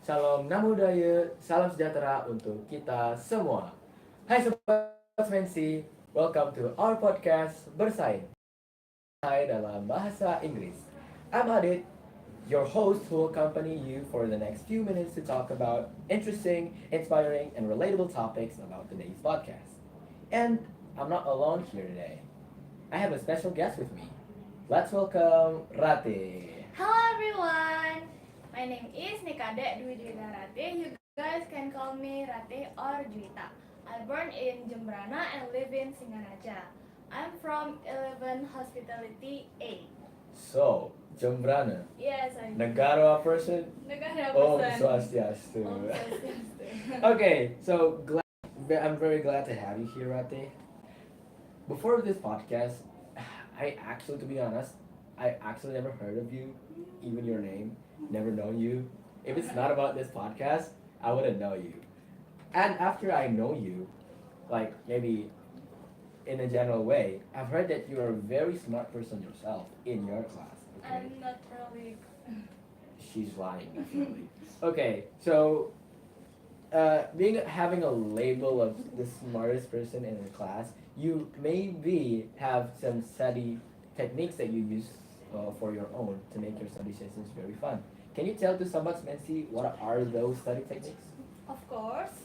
Salam Namo Buddhaya, salam sejahtera untuk kita semua. Hai Sobat Mensi, welcome to our podcast Bersaing. Santai dalam Bahasa Inggris. I'm Adit, your host who will accompany you for the next few minutes to talk about interesting, inspiring, and relatable topics about today's podcast. And I'm not alone here today. I have a special guest with me. Let's welcome Rate. Hello everyone! My name is Nikade Dwi Juwita Rate. You guys can call me Rate or Juwita. I born in Jembrana and live in Singaraja. I'm from 11 Hospitality A. So, Jembrana, Yes, I do. negara person. Negara Om person. Swastiastu. Om Swastiastu. Okay, so I'm very glad to have you here, Rate. Before this podcast, to be honest, I actually never heard of you, even your name, never known you. If it's not about this podcast, I wouldn't know you. And after I know you, like maybe in a general way, I've heard that you're a very smart person yourself in your class. Okay, I'm not really. she's lying definitely. Okay, so being having a label of the smartest person in the class, you maybe have some study techniques that you use for your own to make your study sessions very fun. Can you tell to Sabat Mensi what are those study techniques? Of course,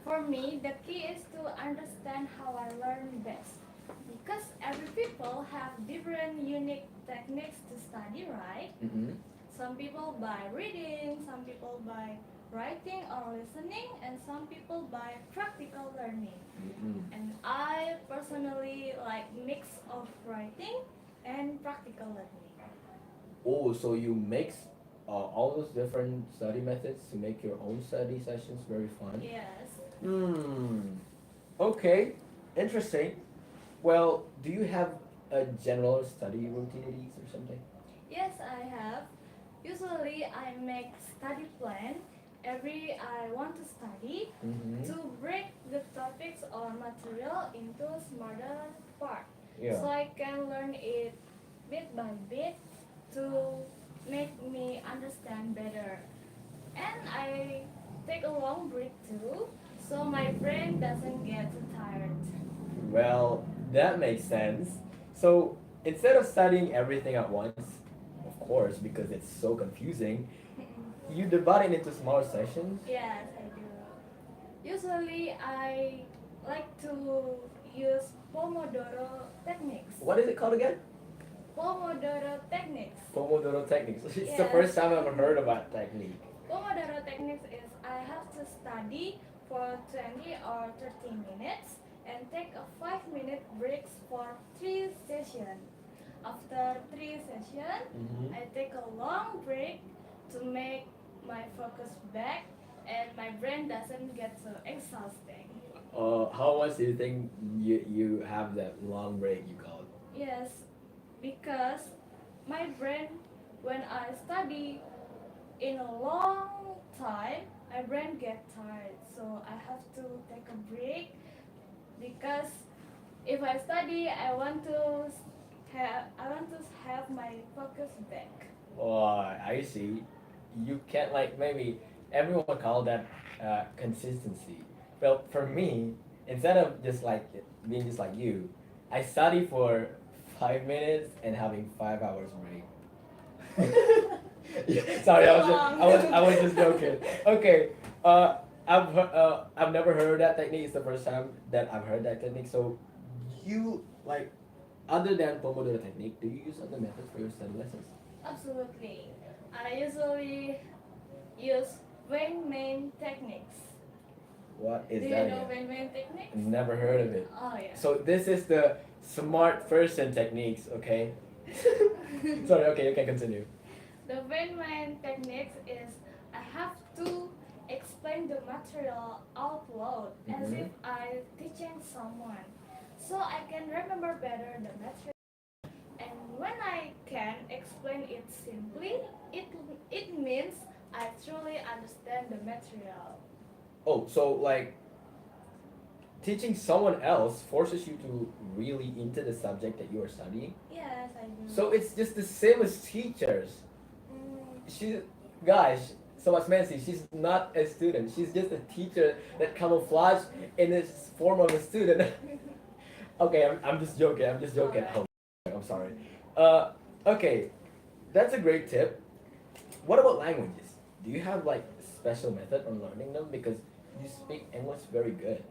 for me, the key is to understand how I learn best. Because every people have different unique techniques to study, right? Mm-hmm. Some people by reading, some people by writing or listening, and some people by practical learning. Mm-hmm. And I personally like mix of writing and practical learning. Oh, so you mix all those different study methods to make your own study sessions very fun? Yes. Hmm. Okay. Interesting. Well, do you have a general study routines or something? Yes, I have. Usually I make study plan every I want to study Mm-hmm. to break the topics or material into smarter part. Yeah. So I can learn it bit by bit to make me understand better. And I take a long break too, so my brain doesn't get too tired. Well, that makes sense. So instead of studying everything at once, of course, because it's so confusing, you divide it into smaller sessions. Yes, I do. Usually I like to use Pomodoro techniques. What is it called again? Pomodoro techniques. Pomodoro techniques. It's the Yes. first time I've ever heard about technique. Pomodoro techniques is I have to study for 20 or 30 minutes and take a 5-minute breaks for 3 sessions. After 3 sessions, Mm-hmm. I take a long break to make my focus back and my brain doesn't get so exhausting. How much do you think you have that long break you call it? Yes, because my brain, when I study in a long time, my brain get tired. So I have to take a break because if I study, I want to have my focus back. Oh, I see. You can't like maybe everyone call that consistency. Well, for me, instead of just like being just like you, I study for 5 minutes and having 5 hours break. Yeah, sorry, I was just joking. Okay, I've never heard that technique. It's the first time that I've heard that technique. So, you like other than Pomodoro technique, do you use other methods for your study lessons? Absolutely. I usually use Wingman techniques. What is Do you that know again? Wingman techniques? Never heard of it. Oh yeah. So this is the smart person techniques, okay? Sorry, okay, you can continue. The Wingman techniques is I have to explain the material out loud as Mhm. if I teaching someone, so I can remember better the material. And when I can explain it simply, it means I truly understand the material. Oh, so like teaching someone else forces you to really into the subject that you are studying. Yes, I do. So it's just the same as teachers. Mm, She, guys, so what's Nancy? She's not a student. She's just a teacher that camouflaged in this form of a student. Okay, I'm just joking. I'm just joking. Alright. Oh, I'm sorry. Okay, that's a great tip. What about languages? Do you have like a special method on learning them because you speak English very good?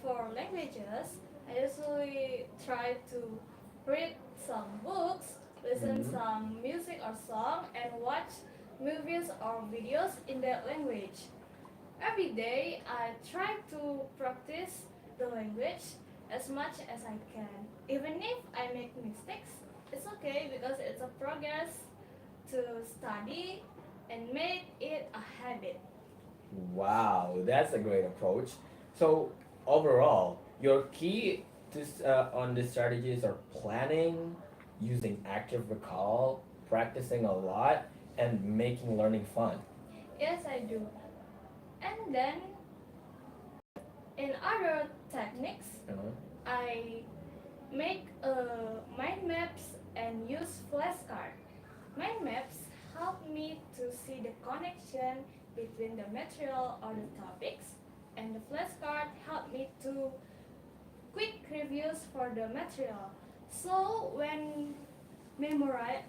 For languages, I usually try to read some books, listen Mhm. some music or song, and watch movies or videos in that language. Every day, I try to practice the language as much as I can. Even if I make mistakes, it's okay because it's a progress to study and make it a habit. Wow, that's a great approach. So overall, your key on the strategies are planning, using active recall, practicing a lot, and making learning fun. Yes, I do. And then in other techniques, Uh-huh. I make mind maps and use flashcards. Mind maps help me to see the connection between the material or the topics, and the flashcard help me to quick reviews for the material. So when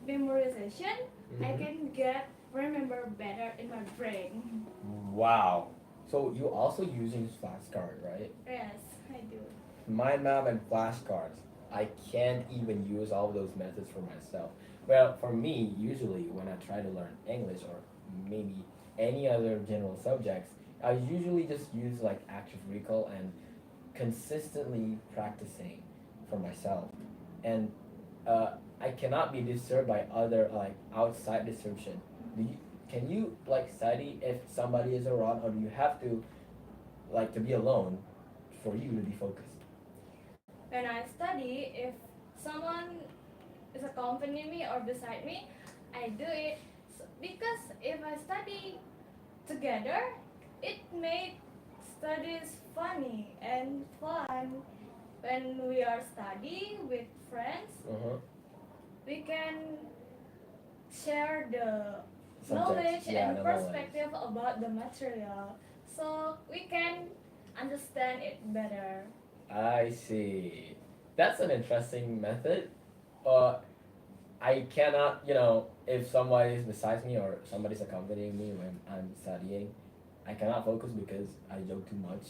memorization, I Mhm. can get remember better in my brain. Wow. So you also using flashcard, right? Yes, I do. Mind map and flashcards. I can't even use all of those methods for myself. Well, for me, usually when I try to learn English or maybe any other general subjects, I usually just use like active recall and consistently practicing for myself. And I cannot be disturbed by other like outside distraction. Do you, can you like study if somebody is around, or do you have to like to be alone for you to be focused? When I study, if someone is accompanying me or beside me, I do it because if I study together, it makes studies funny and fun. When we are studying with friends, Uh-huh. we can share the Subjects, knowledge yeah, and the knowledge. perspective about the material, so we can understand it better. I see. That's an interesting method. Uh, I cannot, if somebody is beside me or somebody's accompanying me when I'm studying, I cannot focus because I joke too much.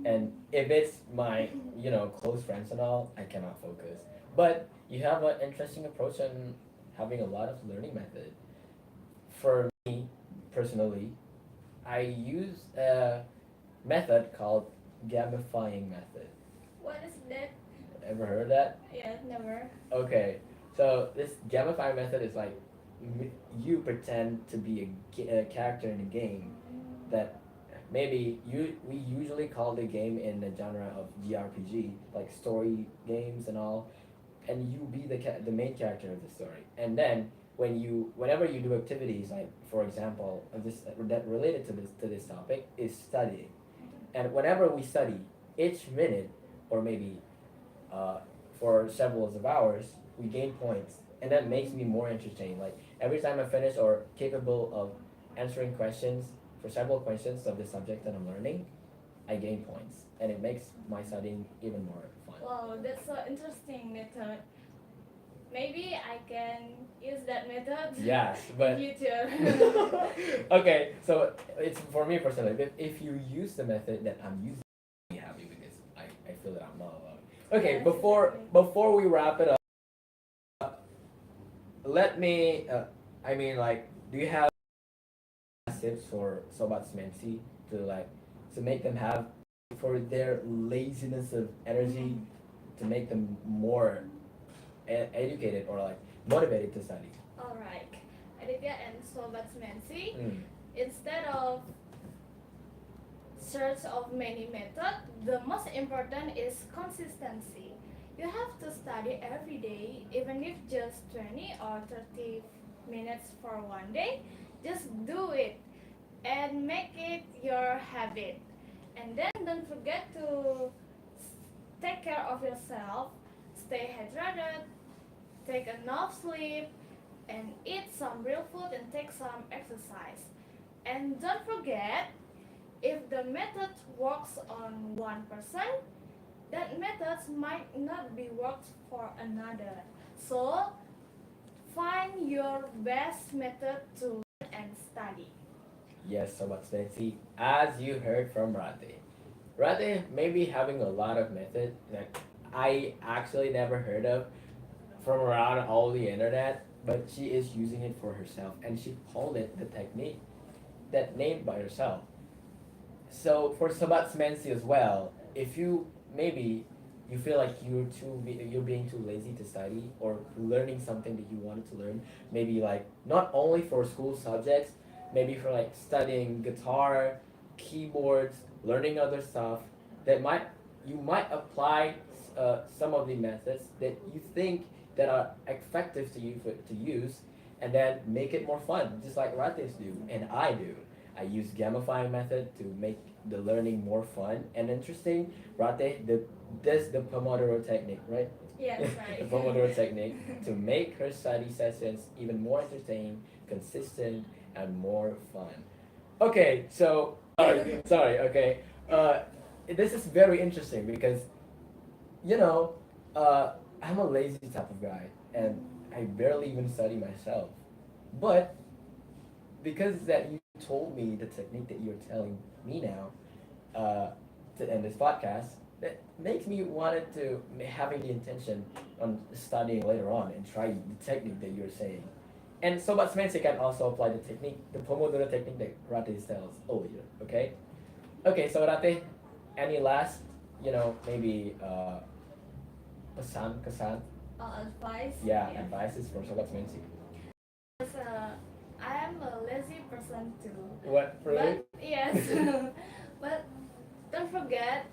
And if it's my, close friends and all, I cannot focus. But you have an interesting approach on having a lot of learning method. For me, personally, I use a method called gamifying method. What is that? Ever heard of that? Yeah, never. Okay, so this gamifying method is like you pretend to be a character in a game that maybe we usually call the game in the genre of JRPG, like story games and all, and you be the main character of the story. And then whenever you do activities, like for example, this that related to this topic is studying, and whenever we study, each minute or maybe uh, for several of hours, we gain points, and that makes me more entertained. Like every time I finish or capable of answering questions for several questions of the subject that I'm learning, I gain points, and it makes my studying even more fun. Wow, that's so interesting method. Maybe I can use that method Yes, in but future. okay. So it's for me personally. If you use the method that I'm using, I'm happy because I feel that I'm not alone. Okay, Yes, exactly. before we wrap it up, let me. Like, do you have tips for Sobat Smensi to like to make them have for their laziness of energy to make them more educated or like motivated to study? Alright, Aditya and Sobatsmansi, Mm. instead of search of many methods, the most important is consistency. You have to study every day, even if just 20 or 30 minutes for one day. Just do it and make it your habit. And then don't forget to take care of yourself, stay hydrated, take enough sleep, and eat some real food and take some exercise. And don't forget, if the method works on one person, that method might not be worked for another. So find your best method to learn and study. Yes, Sobat Spency, as you heard from Rate. Rate may be having a lot of method that I actually never heard of from around all the internet, but she is using it for herself and she called it the technique that named by herself. So for Sobat Spency as well, if you maybe you feel like you're being too lazy to study or learning something that you wanted to learn, maybe like not only for school subjects, maybe for like studying guitar, keyboards, learning other stuff that might you might apply some of the methods that you think that are effective to you to use and then make it more fun just like Rates do and I do. I use gamifying method to make the learning more fun and interesting. Rate does the Pomodoro technique, right? Yes, The right. Pomodoro technique to make her study sessions even more entertaining, consistent, and more fun. Okay, so sorry. Okay, this is very interesting because you know, I'm a lazy type of guy, and I barely even study myself. But because that you told me the technique that you're telling me now to end this podcast, that makes me wanted to having the intention on studying later on and try the technique that you're saying. And Sobat Spencer can also apply the technique, the Pomodoro technique that Rate tells earlier. Okay. Okay. So Rate, any last, maybe pesan kesan, Advice. yeah, Yeah. advices for Sobat Spencer. Because, I am a lazy person too. What really? But yes, but don't forget,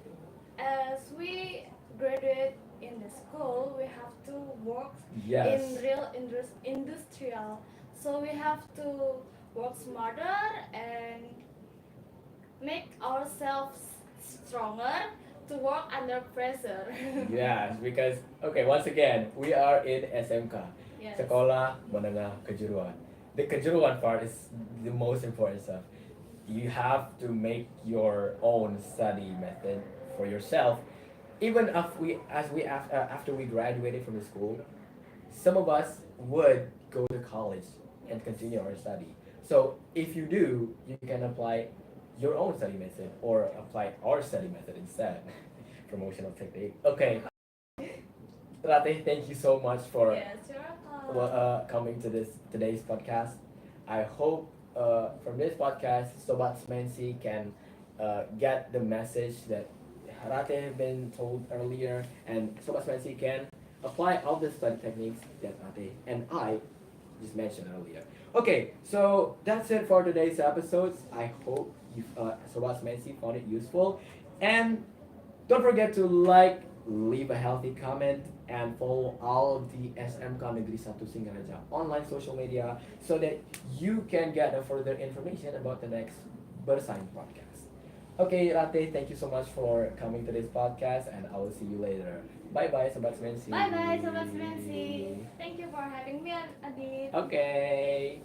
as we graduate in the school, we have to work Yes. in real industrial. So we have to work smarter and make ourselves stronger to work under pressure. Yes, because okay, once again, we are in SMK, Yes. Sekolah Menengah Kejuruan. The kejuruan part is the most important stuff. You have to make your own study method for yourself. Even after we graduated from the school, some of us would go to college and continue our study. So if you do, you can apply your own study method or apply our study method instead. Promotional technique. Okay, Rate, thank you so much for Yes, you're welcome. coming to this today's podcast. I hope from this podcast, Sobat Smensi can get the message that Rate have been told earlier, and Sobat Smensi can apply all the study techniques that Rate and I just mentioned earlier. Okay, so that's it for today's episodes. I hope you, Sobat Smensi, found it useful, and don't forget to like, leave a healthy comment, and follow all of the SMK Negeri 1 Singaraja online social media so that you can get a further information about the next Bersaing podcast. Okay, Rate, thank you so much for coming to this podcast, and I will see you later. Bye bye, Sobat Semensi. Bye bye, Sobat Semensi. Thank you for having me, Adit. Okay.